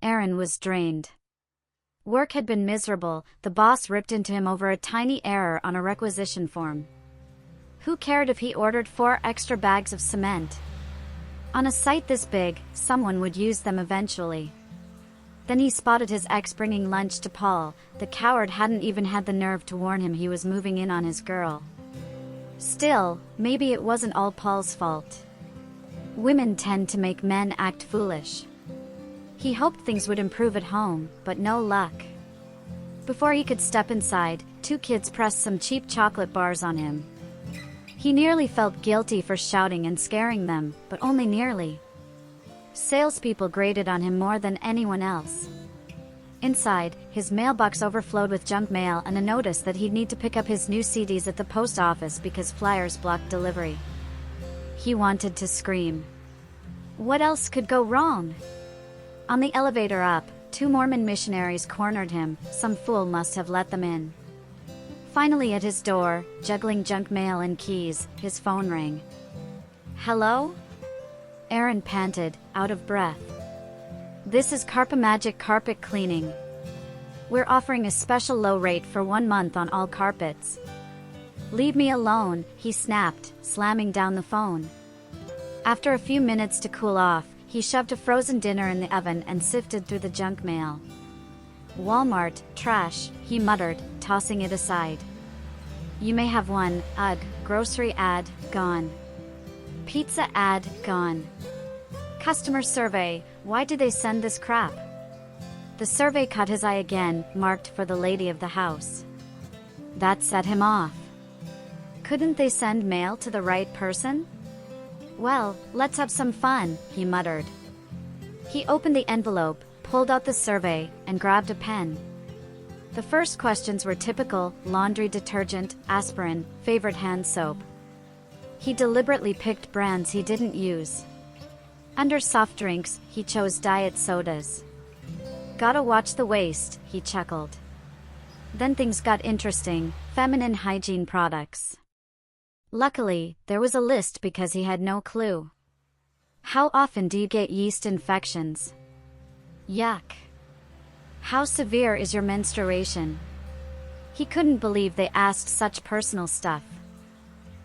Aaron was drained. Work had been miserable. The boss ripped into him over a tiny error on a requisition form. Who cared if he ordered 4 extra bags of cement? On a site this big, someone would use them eventually. Then he spotted his ex bringing lunch to Paul. The coward hadn't even had the nerve to warn him he was moving in on his girl. Still, maybe it wasn't all Paul's fault. Women tend to make men act foolish. He hoped things would improve at home, but no luck. Before he could step inside, 2 kids pressed some cheap chocolate bars on him. He nearly felt guilty for shouting and scaring them, but only nearly. Salespeople grated on him more than anyone else. Inside, his mailbox overflowed with junk mail and a notice that he'd need to pick up his new CDs at the post office because flyers blocked delivery. He wanted to scream. What else could go wrong? On the elevator up, 2 Mormon missionaries cornered him. Some fool must have let them in. Finally at his door, juggling junk mail and keys, his phone rang. Hello? Aaron panted, out of breath. This is Carpamagic Carpet Cleaning. We're offering a special low rate for 1 month on all carpets. Leave me alone, he snapped, slamming down the phone. After a few minutes to cool off, he shoved a frozen dinner in the oven and sifted through the junk mail. Walmart, trash, he muttered, tossing it aside. You may have one, ugh, grocery ad, gone. Pizza ad, gone. Customer survey, why did they send this crap? The survey caught his eye again, marked for the lady of the house. That set him off. Couldn't they send mail to the right person? Well, let's have some fun, he muttered. He opened the envelope, pulled out the survey, and grabbed a pen. The first questions were typical: laundry detergent, aspirin, favorite hand soap. He deliberately picked brands he didn't use. Under soft drinks, he chose diet sodas. Gotta watch the waste, he chuckled. Then things got interesting: feminine hygiene products. Luckily, there was a list because he had no clue. How often do you get yeast infections? Yuck. How severe is your menstruation? He couldn't believe they asked such personal stuff.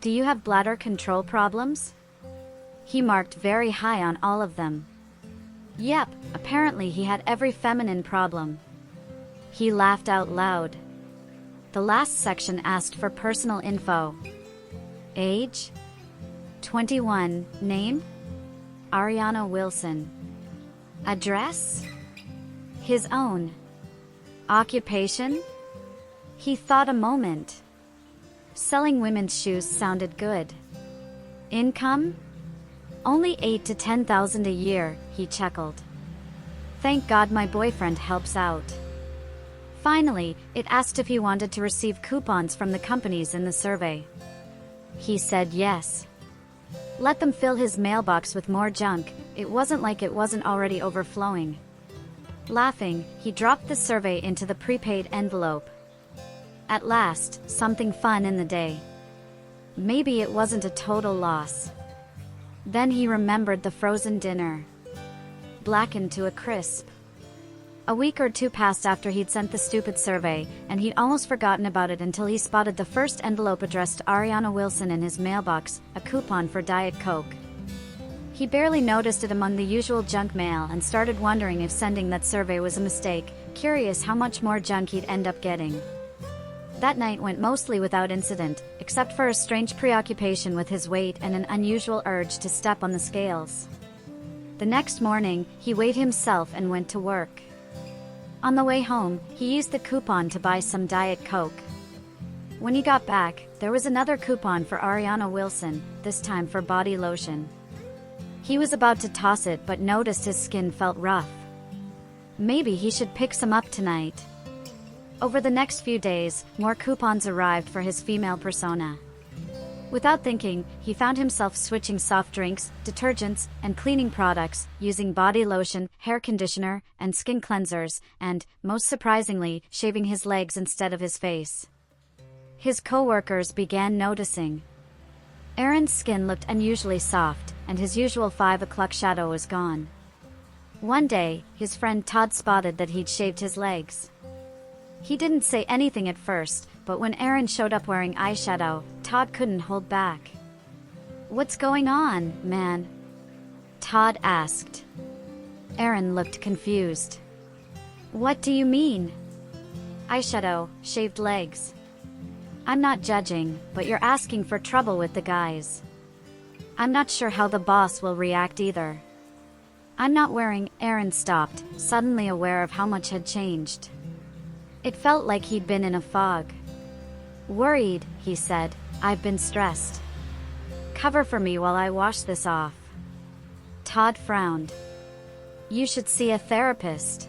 Do you have bladder control problems? He marked very high on all of them. Yep, apparently he had every feminine problem. He laughed out loud. The last section asked for personal info. Age? 21. Name? Ariana Wilson. Address? His own. Occupation? He thought a moment. Selling women's shoes sounded good. Income? Only 8 to 10,000 a year, he chuckled. Thank God my boyfriend helps out. Finally, it asked if he wanted to receive coupons from the companies in the survey. He said yes. Let them fill his mailbox with more junk. It wasn't like it wasn't already overflowing. Laughing, he dropped the survey into the prepaid envelope. At last, something fun in the day. Maybe it wasn't a total loss. Then he remembered the frozen dinner. Blackened to a crisp. A week or 2 passed after he'd sent the stupid survey, and he'd almost forgotten about it until he spotted the first envelope addressed to Ariana Wilson in his mailbox, a coupon for Diet Coke. He barely noticed it among the usual junk mail and started wondering if sending that survey was a mistake, curious how much more junk he'd end up getting. That night went mostly without incident, except for a strange preoccupation with his weight and an unusual urge to step on the scales. The next morning, he weighed himself and went to work. On the way home, he used the coupon to buy some Diet Coke. When he got back, there was another coupon for Ariana Wilson, this time for body lotion. He was about to toss it but noticed his skin felt rough. Maybe he should pick some up tonight. Over the next few days, more coupons arrived for his female persona. Without thinking, he found himself switching soft drinks, detergents, and cleaning products, using body lotion, hair conditioner, and skin cleansers, and, most surprisingly, shaving his legs instead of his face. His co-workers began noticing. Aaron's skin looked unusually soft, and his usual 5 o'clock shadow was gone. One day, his friend Todd spotted that he'd shaved his legs. He didn't say anything at first, but when Aaron showed up wearing eyeshadow, Todd couldn't hold back. "What's going on, man?" Todd asked. Aaron looked confused. "What do you mean?" "Eyeshadow, shaved legs." "I'm not judging, but you're asking for trouble with the guys. I'm not sure how the boss will react either." "I'm not wearing..." Aaron stopped, suddenly aware of how much had changed. It felt like he'd been in a fog. "Worried," he said. "I've been stressed. Cover for me while I wash this off." Todd frowned. "You should see a therapist."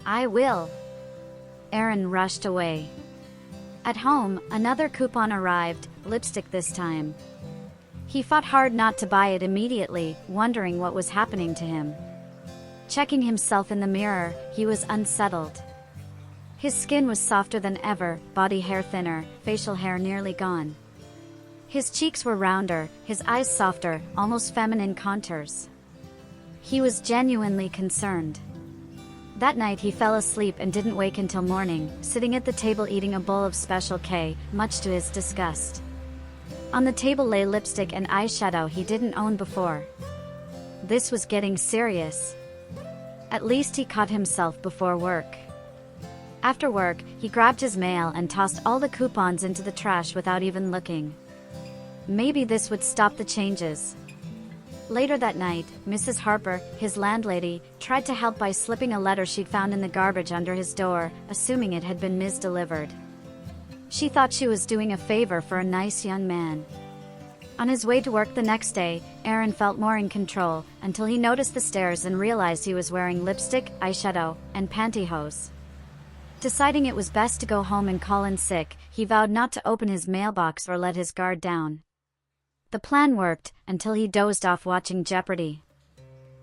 "I will." Aaron rushed away. At home, another coupon arrived, lipstick this time. He fought hard not to buy it immediately, wondering what was happening to him. Checking himself in the mirror, he was unsettled. His skin was softer than ever, body hair thinner, facial hair nearly gone. His cheeks were rounder, his eyes softer, almost feminine contours. He was genuinely concerned. That night he fell asleep and didn't wake until morning, sitting at the table eating a bowl of Special K, much to his disgust. On the table lay lipstick and eyeshadow he didn't own before. This was getting serious. At least he caught himself before work. After work, he grabbed his mail and tossed all the coupons into the trash without even looking. Maybe this would stop the changes. Later that night, Mrs. Harper, his landlady, tried to help by slipping a letter she'd found in the garbage under his door, assuming it had been misdelivered. She thought she was doing a favor for a nice young man. On his way to work the next day, Aaron felt more in control, until he noticed the stairs and realized he was wearing lipstick, eyeshadow, and pantyhose. Deciding it was best to go home and call in sick, he vowed not to open his mailbox or let his guard down. The plan worked, until he dozed off watching Jeopardy!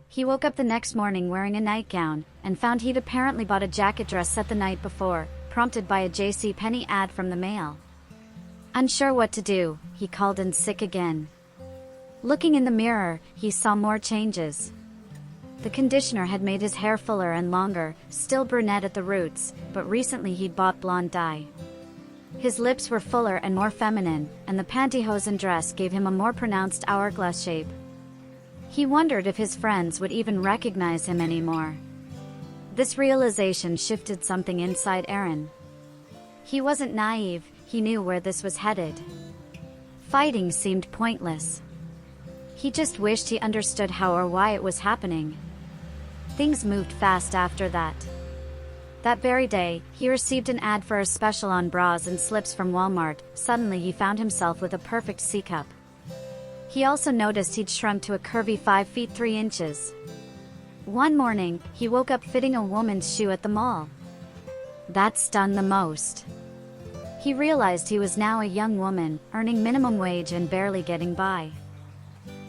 He woke up the next morning wearing a nightgown, and found he'd apparently bought a jacket dress set the night before, prompted by a JCPenney ad from the mail. Unsure what to do, he called in sick again. Looking in the mirror, he saw more changes. The conditioner had made his hair fuller and longer, still brunette at the roots, but recently he'd bought blonde dye. His lips were fuller and more feminine, and the pantyhose and dress gave him a more pronounced hourglass shape. He wondered if his friends would even recognize him anymore. This realization shifted something inside Aaron. He wasn't naive, he knew where this was headed. Fighting seemed pointless. He just wished he understood how or why it was happening. Things moved fast after that. That very day, he received an ad for a special on bras and slips from Walmart. Suddenly he found himself with a perfect C-cup. He also noticed he'd shrunk to a curvy 5 feet 3 inches. One morning, he woke up fitting a woman's shoe at the mall. That stung the most. He realized he was now a young woman, earning minimum wage and barely getting by.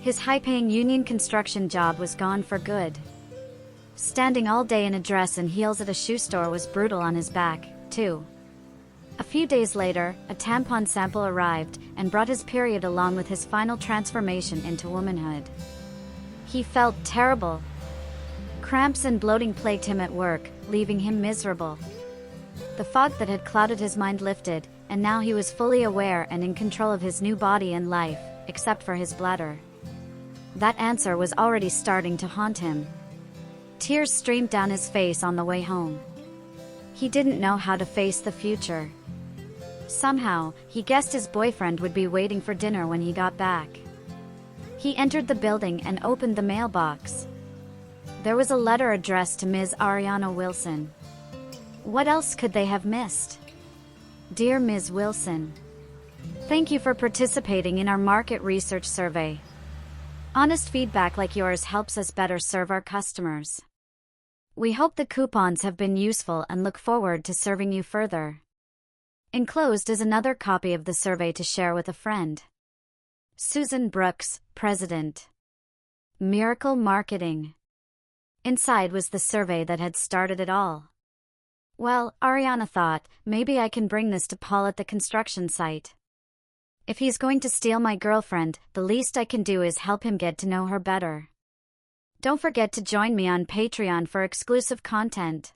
His high-paying union construction job was gone for good. Standing all day in a dress and heels at a shoe store was brutal on his back, too. A few days later, a tampon sample arrived and brought his period along with his final transformation into womanhood. He felt terrible. Cramps and bloating plagued him at work, leaving him miserable. The fog that had clouded his mind lifted, and now he was fully aware and in control of his new body and life, except for his bladder. That answer was already starting to haunt him. Tears streamed down his face on the way home. He didn't know how to face the future. Somehow, he guessed his boyfriend would be waiting for dinner when he got back. He entered the building and opened the mailbox. There was a letter addressed to Ms. Ariana Wilson. What else could they have missed? Dear Ms. Wilson, thank you for participating in our market research survey. Honest feedback like yours helps us better serve our customers. We hope the coupons have been useful and look forward to serving you further. Enclosed is another copy of the survey to share with a friend. Susan Brooks, President. Miracle Marketing. Inside was the survey that had started it all. Well, Ariana thought, maybe I can bring this to Paul at the construction site. If he's going to steal my girlfriend, the least I can do is help him get to know her better. Don't forget to join me on Patreon for exclusive content.